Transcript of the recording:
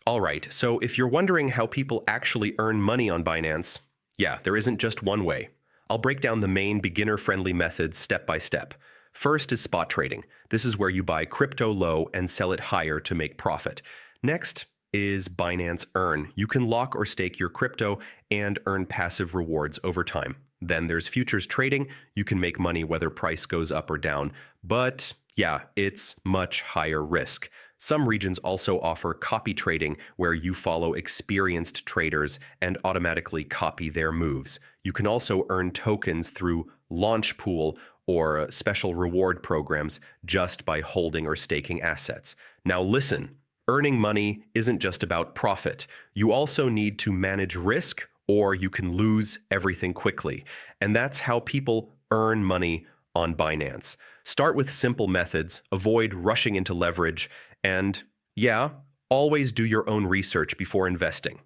All right, so if you're wondering how people actually earn money on Binance, yeah, there isn't just one way. I'll break down the main beginner-friendly methods step by step. First is spot trading. This is where you buy crypto low and sell it higher to make profit. Next is Binance Earn. You can lock or stake your crypto and earn passive rewards over time. Then there's futures trading. You can make money whether price goes up or down. But yeah, it's much higher risk. Some regions also offer copy trading, where you follow experienced traders and automatically copy their moves. You can also earn tokens through launch pool or special reward programs just by holding or staking assets. Now listen, earning money isn't just about profit. You also need to manage risk, or you can lose everything quickly. And that's how people earn money on Binance. Start with simple methods, avoid rushing into leverage, and yeah, always do your own research before investing.